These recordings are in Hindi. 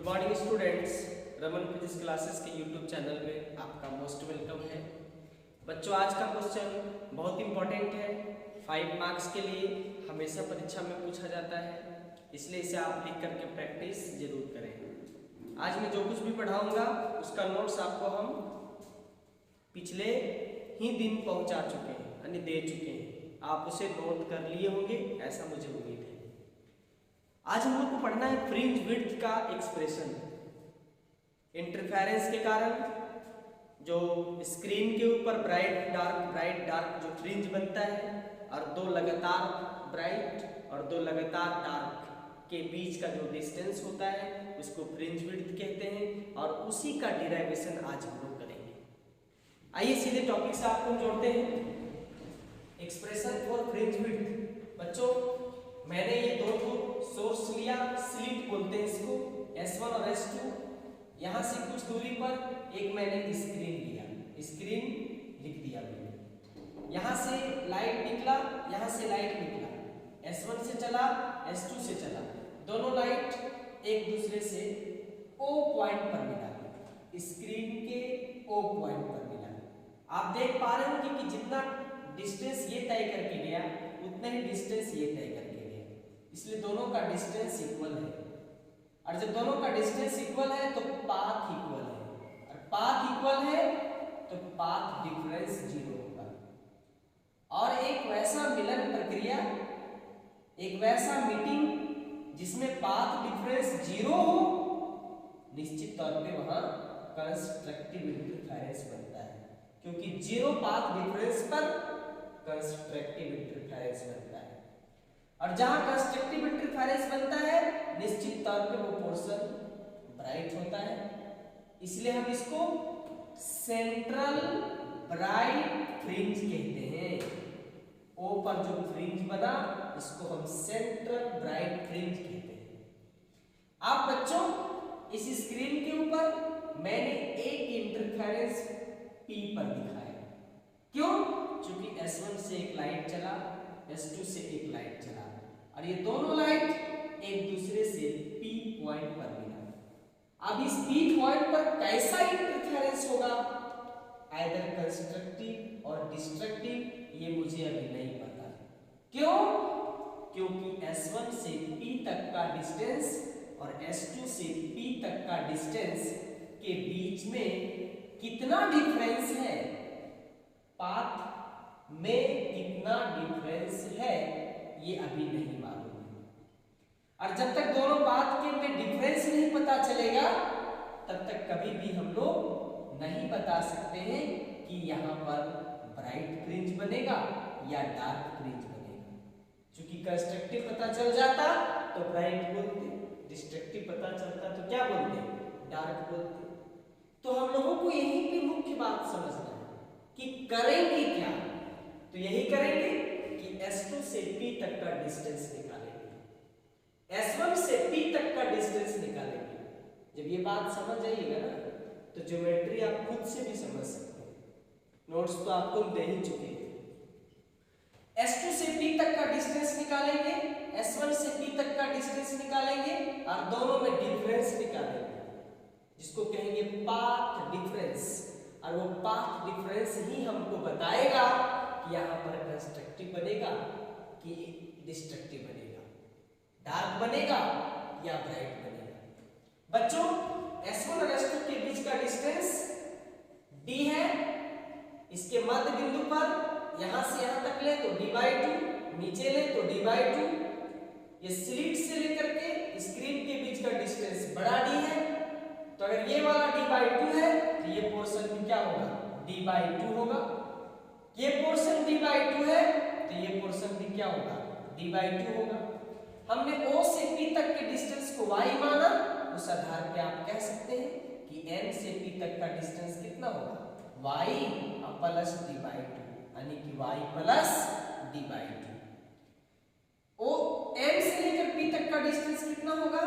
Good morning students, Raman physics classes के यूट्यूब चैनल में आपका मोस्ट वेलकम है। बच्चों, आज का क्वेश्चन बहुत इंपॉर्टेंट है, 5 मार्क्स के लिए हमेशा परीक्षा में पूछा जाता है, इसलिए इसे आप लिख करके प्रैक्टिस जरूर करें। आज मैं जो कुछ भी पढ़ाऊंगा उसका नोट्स आपको हम पिछले ही दिन पहुंचा चुके हैं, यानी दे चुके हैं। आप उसे नोट कर लिए होंगे, ऐसा मुझे उम्मीद है। आज हम लोग को पढ़ना है फ्रिंज विड्थ का एक्सप्रेशन। इंटरफेरेंस के कारण जो स्क्रीन के ऊपर ब्राइट डार्क जो फ्रिंज बनता है और दो लगातार ब्राइट और दो लगातार डार्क के बीच का जो डिस्टेंस होता है उसको फ्रिंज विड्थ कहते हैं, और उसी का डिराइवेशन आज हम लोग करेंगे। आइए सीधे टॉपिक से आपको जोड़ते हैं। Expression for fringe width. बच्चों, मैंने ये दो सोर्स लिया, स्लिट बोलते हैं इसको, S1 और S2। यहाँ से कुछ दूरी पर एक मैंने स्क्रीन लिया, स्क्रीन लिख दिया मैंने। यहाँ से लाइट निकला, यहाँ से लाइट निकला, S1 से चला, S2 से चला, दोनों लाइट एक दूसरे से O पॉइंट पर मिला, स्क्रीन के O पॉइंट पर मिला। आप देख पा रहे होंगे कि जितना डिस्टेंस ये तय करके गया उतना ही डिस्टेंस ये तय करके गया, इसलिए दोनों का डिस्टेंस इक्वल है। और जब दोनों का डिस्टेंस इक्वल है तो पाथ इक्वल है, और पाथ इक्वल है तो पाथ डिफरेंस 0 होगा। और एक वैसा मिलन प्रक्रिया, एक वैसा मीटिंग जिसमें पाथ डिफरेंस 0 हो, निश्चित तौर पे वहां कंस्ट्रक्टिव इंटरफेरेंस बनता है, क्योंकि 0 पाथ डिफरेंस पर कंस्ट्रक्टिव इंटरफेरेंस बनता है। और जहां कंस्ट्रक्टिव इंटरफेरेंस बनता है निश्चित तौर पे वो पोर्शन ब्राइट होता है, इसलिए हम इसको सेंट्रल ब्राइट फ्रिंज कहते हैं। ओ पर जो फ्रिंज बना इसको हम सेंट्रल ब्राइट फ्रिंज कहते हैं। आप बच्चों, इस स्क्रीन के ऊपर मैंने एक इंटरफेरेंस P पर दिखाया, क्यों? क्योंकि S1 से एक लाइट चला, S2 से एक लाइट चला, और ये दोनों लाइट एक दूसरे से P पॉइंट पर मिला। अब इस P पॉइंट पर कैसा इंटरफेरेंस होगा, आइदर कंस्ट्रक्टिव और डिस्ट्रक्टिव, ये मुझे अभी नहीं पता। क्यों? क्योंकि S1 से P तक का डिस्टेंस और S2 से P तक का डिस्टेंस के बीच में कितना डिफरेंस है, पाथ में कितना डिफरेंस है, ये अभी नहीं मालूम है। और जब तक दोनों पाथ के में डिफरेंस नहीं पता चलेगा तब तक कभी भी हम लोग नहीं बता सकते हैं कि यहाँ पर ब्राइट फ्रिंज बनेगा या डार्क फ्रिंज बनेगा। क्योंकि कंस्ट्रक्टिव पता चल जाता तो ब्राइट बोलते, डिस्ट्रक्टिव पता चलता तो क्या बोलते, डार्क बोलते। तो हम लोगों को यहीं पे मुख्य बात समझना है कि करेंगे क्या। तो यही करेंगे कि S2 से P तक का डिस्टेंस निकालेंगे, S1 से P तक का डिस्टेंस निकालेंगे। जब ये बात समझ जाइएगा ना तो ज्योमेट्री आप खुद से भी समझ सकते हैं, नोट्स तो आपको दे ही चुके हैं। S2 से P तक का डिस्टेंस निकालेंगे, S1 से P तक का डिस्टेंस निकालेंगे, और दोनों में डिफरेंस निकालेंगे, जिसको कहेंगे पाथ डिफरेंस। और वो पाथ डिफरेंस ही हमको बताएगा कि यहाँ पर कंस्ट्रक्टिव बनेगा कि डिस्ट्रक्टिव बनेगा, डार्क बनेगा या ब्राइट बनेगा। बच्चों, S1 और S2 के बीच का डिस्टेंस D है। इसके मध्य बिंदु पर यहां से यहां तक ले तो D/2, नीचे ले तो D/2। ये स्लिट से लेकर के स्क्रीन के बीच का डिस्टेंस बड़ा D है, तो अगर ये वाला D/2 है तो ये पोर्शन भी क्या होगा, D/2 होगा। ये पोर्शन D/2 है तो ये पोर्शन भी क्या होगा, D/2 होगा। हमने O से P तक के डिस्टेंस को y माना, उस आधार पे आप कह सकते हैं कि N से P तक का डिस्टेंस कितना होगा, y प्लस D/2, यानी कि y plus D/2। O N से लेकर P तक का डिस्टेंस कितना होगा,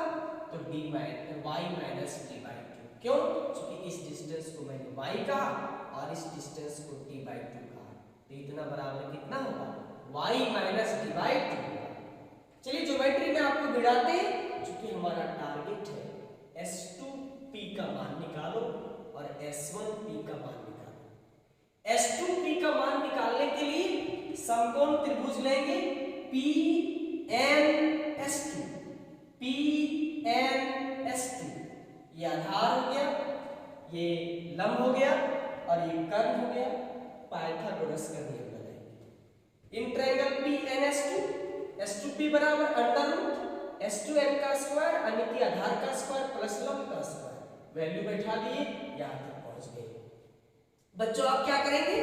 तो y माइनस D/2। क्यों? क्योंकि इस डिस्टेंस को मैंने y कहा और इस डिस्टेंस को D/2 कहा, तो इतना बराबर कितना होगा, y माइनस D/2 होगा। चलिए ज्योमेट्री में आपको भिड़ाते हैं, क्योंकि हमारा टारगेट है S2P का मान निकालो और S1P का मान निकालो। S2P का मान निकालने के लिए समकोण त्रिभुज लेंगे PNS2, PNS2। ये आधार हो गया, ये लंब हो गया और ये कर्ण हो गया। पाइथागोरस का नियम लगाएंगे। इन ट्रायंगल PNS2 S2P बराबर अंडर रूट S2n का स्क्वायर यानी कि आधार का स्क्वायर प्लस लंब का स्क्वायर। वैल्यू बैठा दिए, यहां तक पहुंच गए। बच्चों आप क्या करेंगे,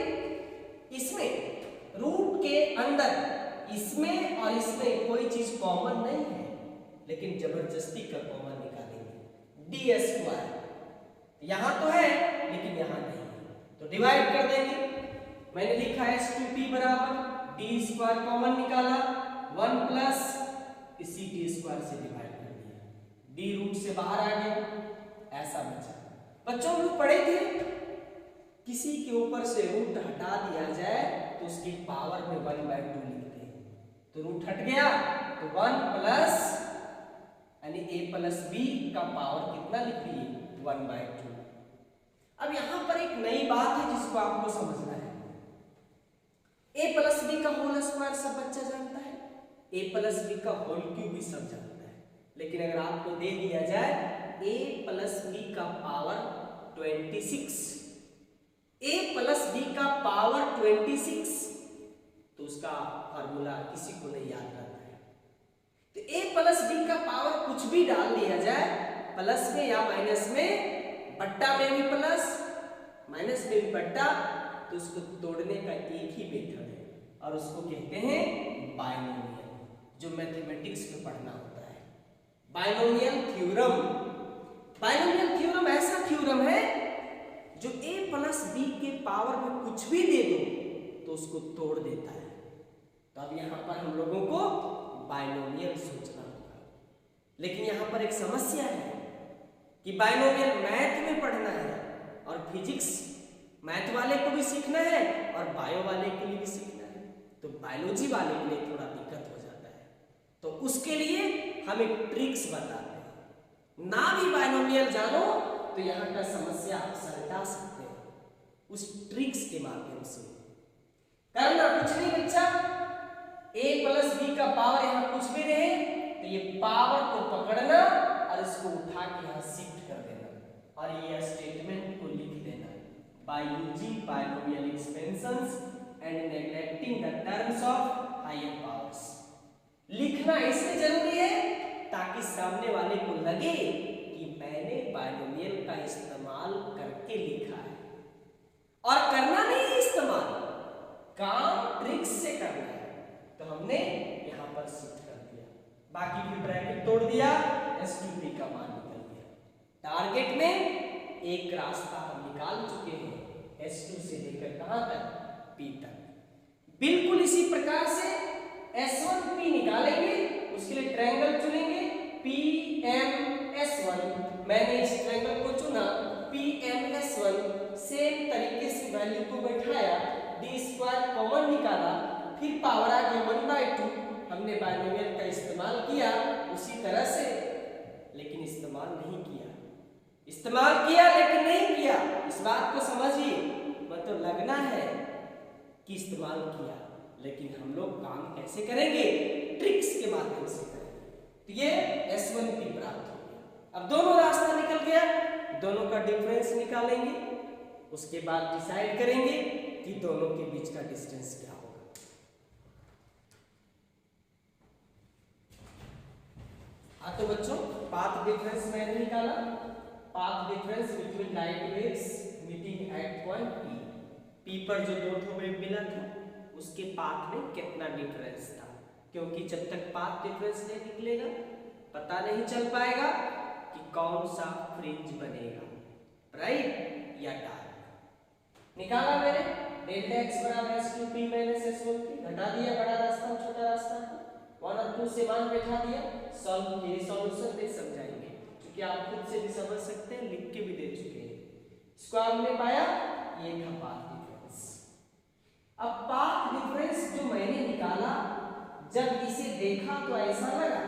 इसमें रूट के अंदर इसमें और इसमें कोई चीज कॉमन नहीं है, लेकिन जबरदस्ती का कॉमन निकालेंगे। डी स्क्वायर यहां तो है लेकिन यहां नहीं है, तो डिवाइड कर देंगे। मैंने लिखा है S2P बराबर डी स्क्वायर, कॉमन निकाला 1 प्लस इसी डी स्क्वायर से डिवाइड कर दिया, डी रूट से बाहर आ गया, ऐसा बचा। बच्चों लोग पढ़े थे किसी के ऊपर से रूट हटा दिया जाए तो उसकी पावर में 1/2 लिखते हैं, तो रूट हट गया तो 1 प्लस यानी a प्लस b का पावर कितना लिख दिए 1/2। अब यहां पर एक नई बात है जिसको आपको समझना है। a प्लस b का होल स्क्वायर सब बच्चा जानता है, a प्लस b का होल क्यूब भी सब जानता है, लेकिन अगर आपको दे दिया जाए a प्लस b का पावर 26, a प्लस b का पावर 26, तो उसका फार्मूला किसी को नहीं याद रहता है। तो a प्लस b का पावर कुछ भी डाल दिया जाए, प्लस में या माइनस में, बट्टा में भी प्लस माइनस में भी बट्टा, तो उसको तोड़ने का एक ही मेथड है और उसको कहते हैं बायनोमियल, जो मैथमेटिक्स में पढ़ना होता है। Binomial theorem. बायनोमियल थ्योरम ऐसा थ्योरम है जो a प्लस b के पावर में कुछ भी दे दो तो उसको तोड़ देता है। तो अब यहां पर हम लोगों को बायनोमियल सोचना होगा, लेकिन यहां पर एक समस्या है कि बायनोमियल मैथ में पढ़ना है और फिजिक्स मैथ वाले को भी सीखना है और बायो वाले के लिए भी सीखना है, तो बायोलॉजी वाले के लिए थोड़ा दिक्कत हो जाता है। तो उसके लिए हम एक ट्रिक्स बताते हैं। ना भी बायनोमियल जानो तो यहाँ का समस्या आप सलटा सकते हैं उस ट्रिक्स के माध्यम से। करना कुछ नहीं बच्चा, a प्लस b का पावर यहाँ कुछ भी रहे तो ये पावर को पकड़ना और इसको उठा के यहाँ शिफ्ट कर देना और ये स्टेटमेंट को लिख देना। By using binomial expansions and neglecting the terms of higher powers। लिखना इसलिए जरूरी है ताकि सामने वाले को लगे कि मैंने बायनोमियल का इस्तेमाल करके लिखा है, और करना नहीं है इस्तेमाल, काम ट्रिक्स से करना है। तो हमने यहाँ पर शिफ्ट कर दिया, बाकी भी ब्रैकेट तोड़ दिया, S2P का मान निकल गया। टारगेट में एक रास्ता हम निकाल चुके हैं, S2 से लेकर कहां तक, P तक। बिल्कुल इसी प्रकार से S1P निकालेंगे, उसके लिए ट्रायंगल चुनेंगे PMS1। मैंने इस ट्रायंगल को चुना PMS1, सेम तरीके से वैल्यू को बैठाया, डी स्क्वायर कॉमन निकाला, फिर पावर आ गया 1/2। हमने बायनोमियल का इस्तेमाल किया उसी तरह से, लेकिन इस्तेमाल नहीं किया, इस्तेमाल किया लेकिन नहीं किया। इस बात को समझिए, मतलब लगना है कि इस्तेमाल किया, लेकिन हम लोग काम कैसे करेंगे, ट्रिक्स के माध्यम से करेंगे। तो ये S1P प्राप्त हो गया। अब दोनों रास्ता निकल गया, दोनों का डिफरेंस निकालेंगे, उसके बाद डिसाइड करेंगे कि दोनों के बीच का डिस्टेंस क्या होगा। हाँ तो बच्चों, पाथ डिफरेंस मैंने निकाला, path difference between light waves meeting at point P पर जो दो ठो वेव मिला था उसके पाथ में कितना डिफरेंस था, क्योंकि जब तक पाथ डिफरेंस नहीं निकलेगा पता नहीं चल पाएगा कि कौन सा फ्रिंज बनेगा, ब्राइट या डार्क। निकाला मैंने, डेल्टा x बराबर S2P माइनस S1P, घटा दिया बड़ा रास्ता और छोटा रास्ता को, 1 और 2 से मान बैठा दिया, सॉल्व किए, सॉल्यूशन नहीं समझाएंगे क्योंकि आप खुद से भी समझ सकते हैं, लिख के भी दे चुके हैं। इसको हमने पाया, ये था पाथ डिफरेंस। अब पाथ डिफरेंस जो मैंने निकाला, जब इसे देखा तो ऐसा लगा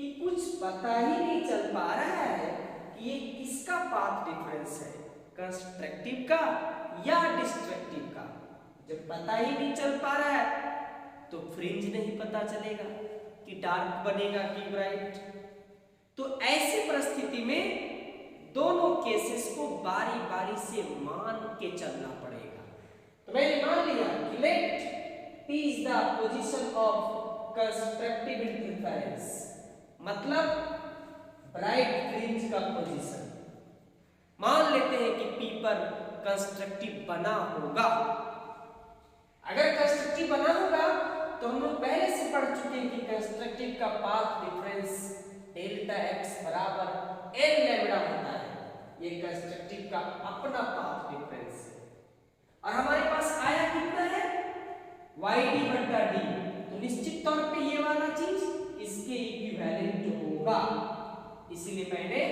कि कुछ पता ही नहीं चल पा रहा है कि ये किसका पाथ डिफरेंस है, कंस्ट्रक्टिव का या डिस्ट्रक्टिव का। जब पता ही नहीं चल पा रहा है तो फ्रिंज नहीं पता चलेगा कि डार्क बनेगा कि ब्राइट। तो ऐसी परिस्थिति में दोनों केसेस को बारी बारी से मान के चलना पड़ेगा। तो मैंने मान लिया कि let P is the position of constructive interference, मतलब ब्राइट फ्रिंज का पोजीशन। मान लेते हैं कि P पर कंस्ट्रक्टिव बना होगा। अगर कंस्ट्रक्टिव बना होगा तो हम लोग पहले से पढ़ चुके हैं कि कंस्ट्रक्टिव का पाथ डिफरेंस डेल्टा x बराबर n लैम्बडा होता है। ये कंस्ट्रक्टिव का अपना पाथ डिफरेंस है और हमारे पास आया कितना है yd बटा d। तो निश्चित तौर पे ये वाला चीज इसके इक्विवेलेंट होगा, इसलिए मैंने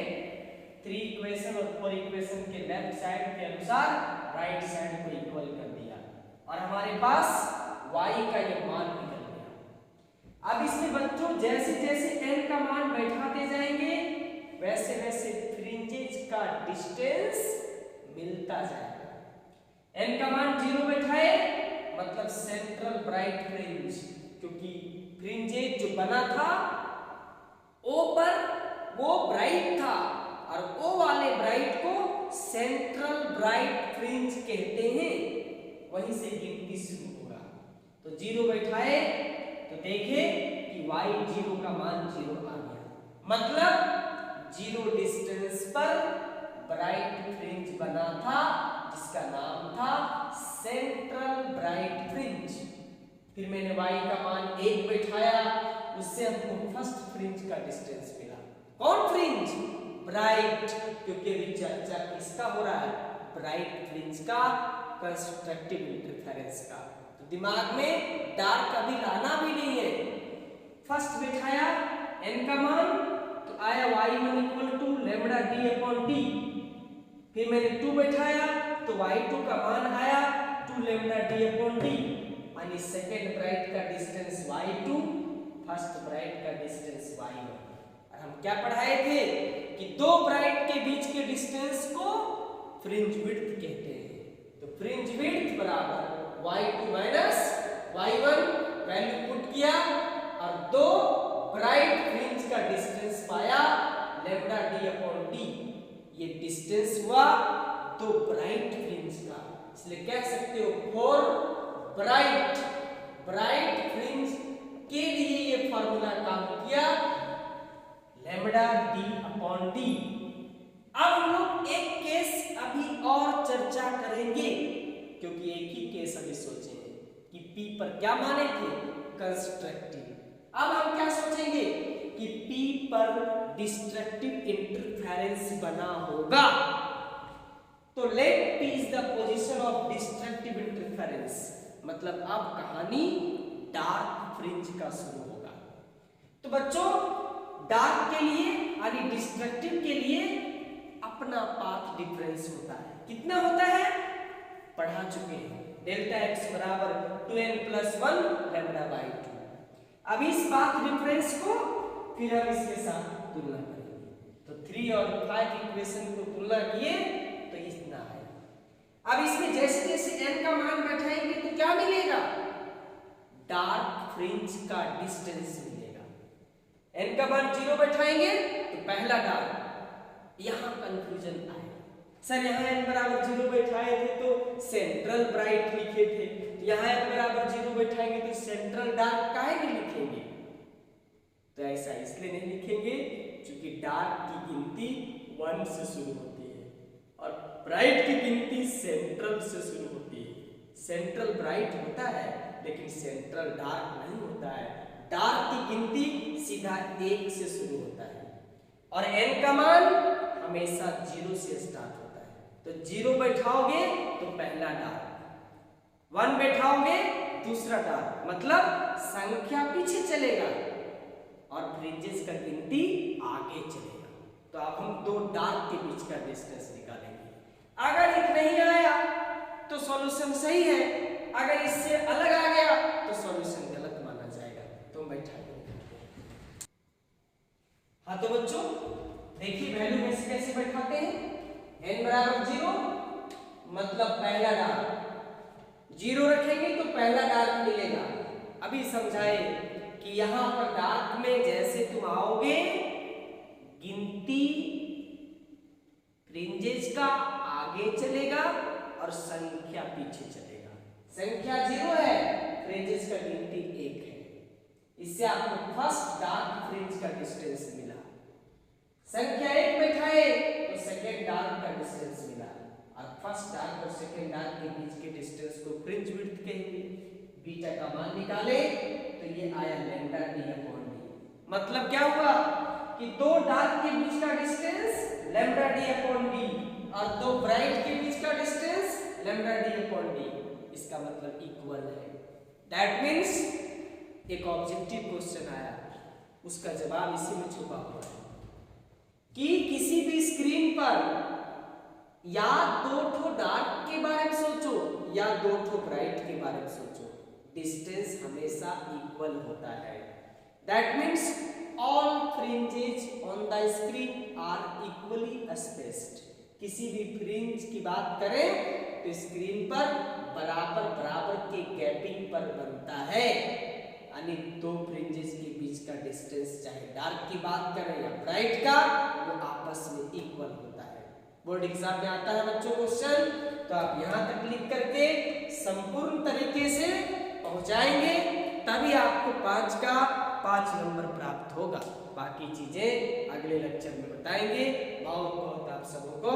3 इक्वेशन और 4 इक्वेशन के लेफ्ट साइड के अनुसार राइट साइड को इक्वल कर दिया और हमारे पास y का ये मान निकल गया। अब इसमें बच्चों जैसे जैसे n का मान बैठाते जाएंगे वैसे वैसे फ्रिंजेस का डिस्टेंस मिलता जाएगा। n का मान 0 बैठाए मतलब सेंट्रल ब्राइट फ्रिंज, क्योंकि फ्रिंजेस जो बना था O पर वो ब्राइट था और O वाले ब्राइट को सेंट्रल ब्राइट फ्रिंज कहते हैं, वहीं से गिनती शुरू होगा। तो 0 बैठाए तो देखे कि y0 का मान 0 आ गया, मतलब 0 डिस्टेंस पर ब्राइट फ्रिंज बना था जिसका नाम था सेंट्रल ब्राइट फ्रिंज। फिर मैंने y का मान 1 बैठाया, उससे हमको फर्स्ट फ्रिंज का डिस्टेंस मिला। कौन फ्रिंज? ब्राइट, क्योंकि अभी चर्चा किसका हो रहा है? ब्राइट फ्रिंज का, कंस्ट्रक्टिव इंटरफेरेंस का। तो दिमाग में डार्क अभी लाना भी नहीं है। फर्स्ट बैठाया n का मान तो आया y1 equal to lambda d upon d। फिर मैंने 2 बैठाया तो y2 का मान आया 2 लैम्बडा d अपॉन d, यानी सेकेंड ब्राइट का डिस्टेंस y2, फर्स्ट ब्राइट का डिस्टेंस y1। और हम क्या पढ़ाए थे कि दो ब्राइट के बीच के डिस्टेंस को फ्रिंज विड्थ कहते हैं। तो फ्रिंज विड्थ बराबर y2 minus y1 value put किया और दो ब्राइट फ्रिंज का डिस्टेंस पाया लैम्बडा d अपॉन d। ये डिस्टेंस हुआ दो ब्राइट फ्रिंज का, इसलिए कह सकते हो फॉर ब्राइट फ्रिंज के लिए ये फॉर्मूला काम किया लैम्बडा d अपॉन d। अब हम लोग एक केस अभी और चर्चा करेंगे, क्योंकि एक ही केस अभी सोचे हैं कि P पर क्या माने थे? कंस्ट्रक्टिव। अब हम क्या सोचेंगे कि P पर डिस्ट्रक्टिव इंटरफेरेंस बना होगा। तो let P is the position of destructive interference, मतलब अब कहानी डार्क फ्रिंज का शुरू होगा। तो बच्चों डार्क के लिए यानी डिस्ट्रक्टिव के लिए अपना पाथ डिफरेंस होता है। कितना होता है? पढ़ा चुके हैं, डेल्टा x बराबर 2n + 1 लैम्बडा बाई 2। अब इस पाथ डिफरेंस को फिर हम इसके साथ तुलना करेंगे। तो 3 और 5 इक्वेशन को तुलना किए तो इतना है। अब इसमें जैसे जैसे n का मान बैठाएंगे तो क्या मिलेगा? डार्क फ्रिंज का डिस्टेंस मिलेगा। n का मान 0 बैठाएंगे तो पहला डार्क, यहां कंफ्यूजन आए सर यहाँ n बराबर 0 बैठाए थे तो सेंट्रल ब्राइट लिखे थे, यहाँ n बराबर 0 बैठाएंगे तो सेंट्रल डार्क काहे नहीं लिखेंगे? तो ऐसा इसलिए नहीं लिखेंगे क्योंकि डार्क की गिनती 1 से शुरू होती है और ब्राइट की गिनती सेंट्रल से शुरू होती है। सेंट्रल ब्राइट होता है लेकिन सेंट्रल डार्क नहीं होता है। डार्क की गिनती सीधा 1 से शुरू होता है और n का मान हमेशा 0 से स्टार्ट होता है। तो 0 बैठाओगे तो पहला डार्क, 1 बैठाओगे दूसरा डार्क, मतलब संख्या पीछे चलेगा और फ्रिंजेस का गिनती आगे चलेगा। तो अब हम दो डार्क के बीच का डिस्टेंस निकालेंगे। अगर एक नहीं आया तो सॉल्यूशन सही है, अगर इससे अलग आ गया तो सॉल्यूशन गलत माना जाएगा। तो बैठा तो बच्चों देखिए वैल्यू में से कैसे बैठाते हैं, n बराबर 0 मतलब पहला डार्क 0 रखेंगे तो पहला डार्क मिलेगा। अभी समझाए कि यहां पर डार्क में जैसे तुम आओगे गिनती फ्रिंजेस का आगे चलेगा और संख्या पीछे चलेगा। संख्या 0 है, फ्रिंजेस का गिनती 1 है। इससे आपको फर्स्ट डार्क फ्रिंज का डिस्टेंस मिला। संख्या 1 बैठाए तो सेकेंड डार्क का डिस्टेंस मिला और फर्स्ट डार्क और सेकेंड डार्क के बीच के डिस्टेंस को फ्रिंज विड्थ कहेंगे। बीटा का मान निकाले तो ये आया लैम्डा डी अपॉन डी। मतलब क्या हुआ कि दो डार्क के बीच का distance lambda D upon D और दो ब्राइट के बीच का distance lambda D upon D. इसका मतलब इक्वल है। दैट मींस एक ऑब्जेक्टिव क्वेश्चन आया, उसका जवाब इसी में छुपा हुआ है कि किसी भी स्क्रीन पर या दो ठो डार्क के बारे में सोचो या दो ठो ब्राइट के बारे में सोचो, डिस्टेंस हमेशा इक्वल होता है। That means all fringes on the screen are equally spaced. किसी भी फ्रिंज की बात करें तो स्क्रीन पर बराबर बराबर के गैपिंग पर बनता है, यानी दो फ्रिंजेस के बीच का डिस्टेंस चाहे डार्क की बात करें या ब्राइट का, वो आपस में इक्वल होता है। बोर्ड एग्जाम में आता है बच्चों क्वेश्चन, तो आप यहां तक लिख करके संपूर्ण तरीके से पहुंचाएंगे, तभी आपको 5 का 5 नंबर प्राप्त होगा। बाकी चीजें अगले लेक्चर में बताएंगे। बहुत बहुत आप सबों को